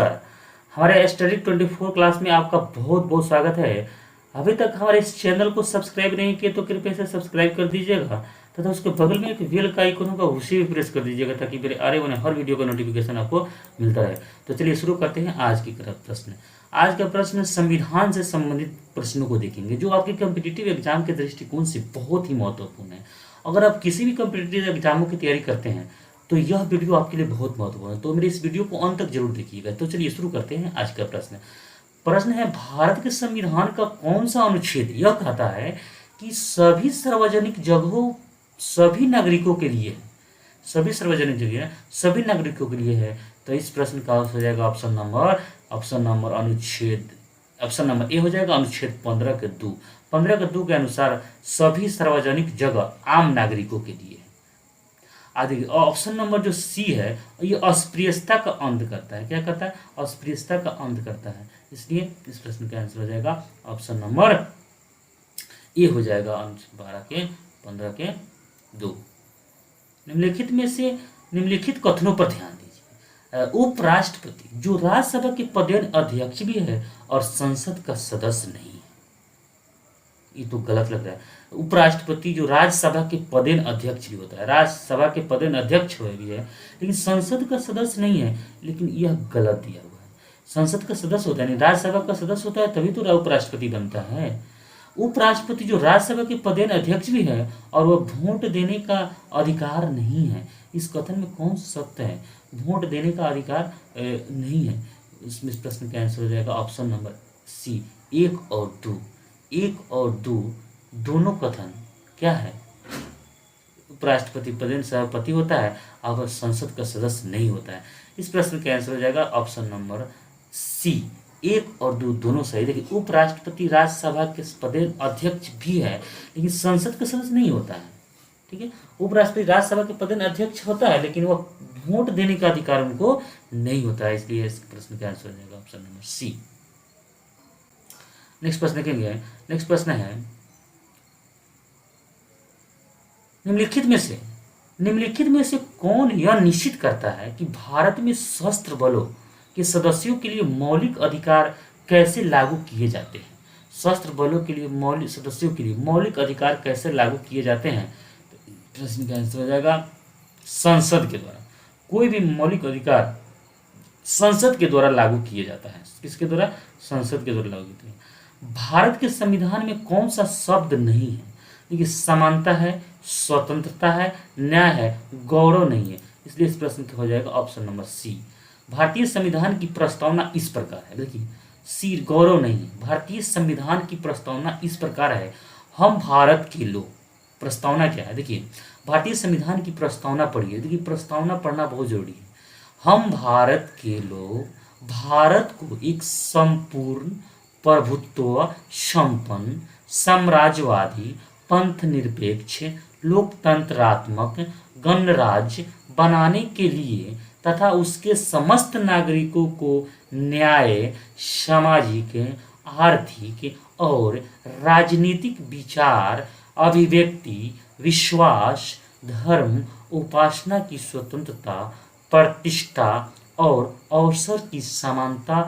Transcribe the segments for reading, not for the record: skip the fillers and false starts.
नमस्कार। हमारे study 24 class में आपका बहुत बहुत स्वागत है। अभी तक हमारे इस चैनल को सब्सक्राइब नहीं किए तो कृपया से सब्सक्राइब कर दीजिएगा तथा उसके बगल में एक बेल का आइकन होगा, उसे भी प्रेस कर दीजिएगा ताकि मेरे आने वाले हर वीडियो का नोटिफिकेशन आपको मिलता रहे। तो चलिए शुरू करते हैं आज की प्रश्न। आज का प्रश्न संविधान से संबंधित प्रश्नों को देखेंगे जो आपके कॉम्पिटिटिव एग्जाम के दृष्टिकोण से बहुत ही महत्वपूर्ण है। अगर आप किसी भी कॉम्पिटिटिव एग्जामों की तैयारी करते हैं तो यह वीडियो आपके लिए बहुत महत्वपूर्ण है, तो मेरे इस वीडियो को अंत तक जरूर देखिएगा। तो चलिए शुरू करते हैं आज का प्रश्न है भारत के संविधान का कौन सा अनुच्छेद यह कहता है कि सभी सार्वजनिक जगहों सभी नागरिकों के लिए है, सभी सार्वजनिक जगह सभी नागरिकों के लिए है। तो इस प्रश्न का हो जाएगा ऑप्शन नंबर ए हो जाएगा अनुच्छेद 15 के 2। 15 के 2 के अनुसार सभी सार्वजनिक जगह आम नागरिकों के लिए है। आदि ऑप्शन नंबर जो सी है ये अस्पृश्यता का अंत करता है। क्या करता है? अस्पृश्यता का अंत करता है। इसलिए इस प्रश्न का आंसर हो जाएगा ऑप्शन नंबर ए हो जाएगा अनुच्छेद 12 के 15 के 2। निम्नलिखित में से निम्नलिखित कथनों पर ध्यान दीजिए। उपराष्ट्रपति जो राज्यसभा के पदेन अध्यक्ष भी है और संसद का सदस्य नहीं है, ये तो गलत लग रहा है। उपराष्ट्रपति जो राज्यसभा के पदेन अध्यक्ष भी होता है, राज्यसभा के पदेन अध्यक्ष भी है, लेकिन संसद का सदस्य नहीं है, लेकिन यह गलत दिया हुआ है। संसद का सदस्य होता है, नहीं राज्यसभा का सदस्य होता है, तभी तो उपराष्ट्रपति बनता है। उपराष्ट्रपति जो राज्यसभा के पदेन अध्यक्ष भी है और वह वोट देने का अधिकार नहीं है। इस कथन में कौन सा सत्य है? वोट देने का अधिकार नहीं है। इसमें इस प्रश्न का आंसर हो जाएगा ऑप्शन नंबर सी 1 और 2। 1 और 2 दोनों कथन क्या है? उपराष्ट्रपति पदेन सभापति होता है और संसद का सदस्य नहीं होता है। इस प्रश्न का आंसर हो जाएगा ऑप्शन नंबर सी 1 और 2 दोनों सही। देखिए उपराष्ट्रपति राज्यसभा के पदेन अध्यक्ष भी है लेकिन संसद का सदस्य नहीं होता है। ठीक है, उपराष्ट्रपति राज्यसभा के पदेन अध्यक्ष होता है लेकिन वह वोट देने का अधिकार उनको नहीं होता है। इसलिए इस प्रश्न का आंसर हो जाएगा ऑप्शन नंबर सी। नेक्स्ट प्रश्न देखेंगे। नेक्स्ट प्रश्न है निम्नलिखित में से कौन यह निश्चित करता है कि भारत में सशस्त्र बलों के सदस्यों के लिए मौलिक अधिकार कैसे लागू किए जाते हैं? सशस्त्र बलों के लिए सदस्यों के लिए मौलिक अधिकार कैसे लागू किए जाते हैं? तो प्रश्न का आंसर हो जाएगा संसद के द्वारा। कोई भी मौलिक अधिकार संसद के द्वारा लागू किया जाता है। किसके द्वारा? संसद के द्वारा लागू किया जाता है। भारत के संविधान में कौन सा शब्द नहीं है? देखिए समानता है, स्वतंत्रता है, न्याय है, गौरव नहीं है। इसलिए इस प्रश्न का हो जाएगा ऑप्शन नंबर सी। भारतीय संविधान की प्रस्तावना इस प्रकार है। देखिए सी गौरव नहीं है। भारतीय संविधान की प्रस्तावना इस प्रकार है, हम भारत के लोग। प्रस्तावना क्या है? देखिए भारतीय संविधान की प्रस्तावना पढ़िए। देखिए प्रस्तावना पढ़ना बहुत जरूरी है। हम भारत के लोग भारत को एक संपूर्ण प्रभुत्व संपन्न साम्राज्यवादी पंथ निरपेक्ष लोकतंत्रात्मक गणराज्य बनाने के लिए तथा उसके समस्त नागरिकों को न्याय, सामाजिक, आर्थिक और राजनीतिक विचार, अभिव्यक्ति, विश्वास, धर्म, उपासना की स्वतंत्रता, प्रतिष्ठा और अवसर की समानता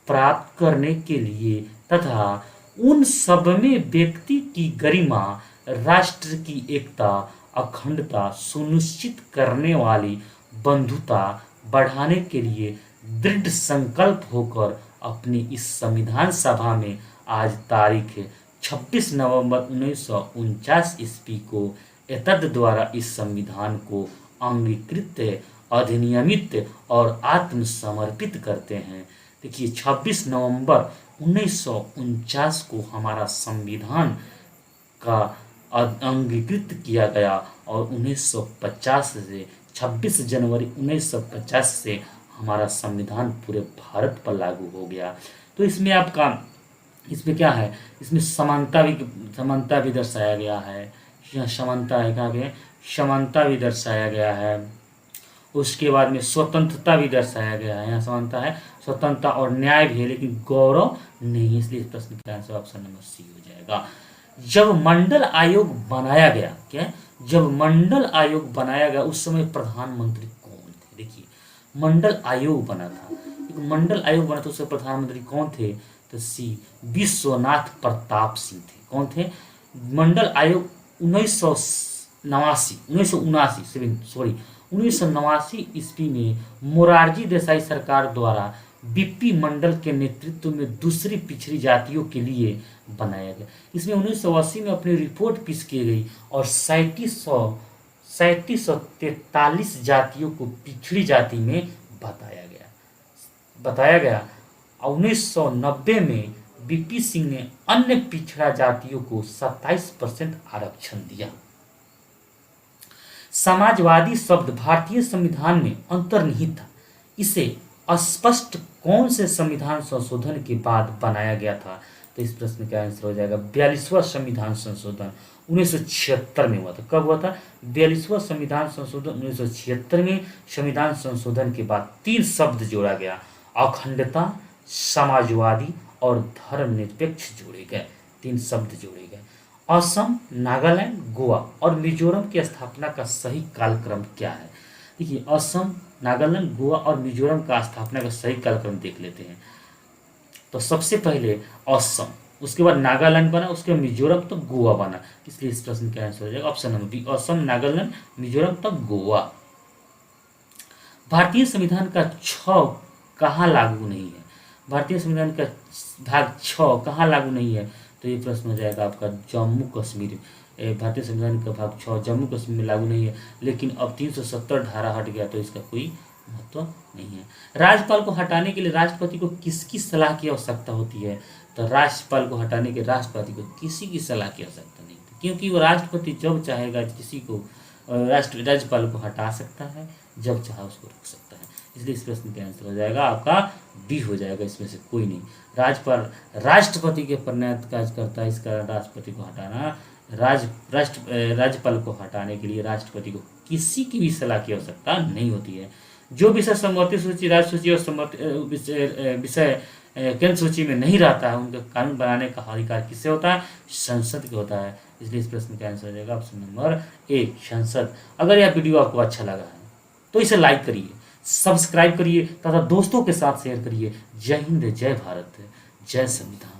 प्राप्त करने के लिए तथा उन सब में व्यक्ति की गरिमा, राष्ट्र की एकता, अखंडता सुनिश्चित करने वाली बंधुता बढ़ाने के लिए दृढ़ संकल्प होकर अपनी इस संविधान सभा में आज तारीख 26 नवंबर 1949 ईस्वी को एतद द्वारा इस संविधान को अंगीकृत, अधिनियमित और आत्मसमर्पित करते हैं। देखिए 26 नवंबर 1949 को हमारा संविधान का अंगीकृत किया गया और 1950 से 26 जनवरी 1950 से हमारा संविधान पूरे भारत पर लागू हो गया। तो इसमें इसमें क्या है? इसमें समानता भी दर्शाया गया है। यहाँ समानता है, कहाँ पे? समानता भी दर्शाया गया है। उसके बाद में स्वतंत्रता भी दर्शाया गया है। यहाँ समानता है, स्वतंत्रता और न्याय भी है, लेकिन गौरव नहीं। इसलिए प्रश्न का आंसर ऑप्शन नंबर सी हो जाएगा। जब मंडल आयोग बनाया गया, क्या? जब मंडल आयोग बनाया गया उस समय प्रधानमंत्री कौन थे? देखिए मंडल आयोग बना था, एक मंडल आयोग बना था, उसके प्रधानमंत्री कौन थे? तो सी विश्वनाथ प्रताप सिंह थे। कौन थे? मंडल आयोग 1989 ईस्वी में मोरारजी देसाई सरकार द्वारा बीपी मंडल के नेतृत्व में दूसरी पिछड़ी जातियों के लिए बनाया गया। इसमें 1980 में अपनी रिपोर्ट पेश की गई और 3743 जातियों को पिछड़ी जाति में बताया गया। और 1990 में बीपी सिंह ने अन्य पिछड़ा जातियों को 27% आरक्षण दिया। समाजवादी शब्द भारतीय संविधान में अंतर्निहित था। इसे अस्पष्ट कौन से संविधान संशोधन के बाद बनाया गया था? तो इस प्रश्न का आंसर हो जाएगा 42वां संविधान संशोधन 1976 में हुआ था। कब हुआ था? 42वां संविधान संशोधन 1976 में। संविधान संशोधन के बाद 3 शब्द जोड़ा गया, अखंडता, समाजवादी और धर्मनिरपेक्ष जोड़े गए। 3 शब्द जोड़े गए। असम, नागालैंड, गोवा और मिजोरम की स्थापना का सही कालक्रम क्या है? देखिए, असम, नागालैंड, गोवा और मिजोरम का स्थापना का सही कालक्रम देख लेते हैं। तो सबसे पहले असम, उसके बाद नागालैंड बना, उसके बाद मिजोरम, तो गोवा बना। इसलिए इस प्रश्न का आंसर हो जाएगा option number B, Assam, Nagaland, Mizoram, तब गोवा। भारतीय संविधान का 6 कहाँ लागू नहीं है? भारतीय संविधान का भाग 6 कहाँ लागू नहीं है? तो ये प्रश्न हो जाएगा आपका जम्मू कश्मीर। भारतीय संविधान का भाग 6 जम्मू कश्मीर में लागू नहीं है, लेकिन अब 370 धारा हट गया तो इसका कोई महत्व नहीं है। राज्यपाल को हटाने के लिए राष्ट्रपति को किसकी सलाह की आवश्यकता होती है? तो राज्यपाल को हटाने के राष्ट्रपति को किसी की सलाह की आवश्यकता नहीं होती, क्योंकि वो राष्ट्रपति जब चाहेगा किसी को राज्यपाल को हटा सकता है, जब चाहे उसको रोक सकता है। इसलिए इस प्रश्न का आंसर हो जाएगा आपका बी हो जाएगा, इसमें से कोई नहीं। राज्यपाल राष्ट्रपति के प्रणेत कार्य करता है, इस कारण राष्ट्रपति को हटाना राज्यपाल को हटाने के लिए राष्ट्रपति को किसी की भी सलाह की आवश्यकता नहीं होती है। जो विषय समवर्ती सूची, राज्य सूची और विषय केंद्र सूची में नहीं रहता है, उनका कानून बनाने का अधिकार किससे होता है? संसद के होता है। इसलिए इस प्रश्न का आंसर हो जाएगा ऑप्शन नंबर ए, संसद। अगर यह वीडियो आपको अच्छा लगा है तो इसे लाइक करिए, सब्सक्राइब करिए तथा दोस्तों के साथ शेयर करिए। जय हिंद, जय भारत, जय संविधान।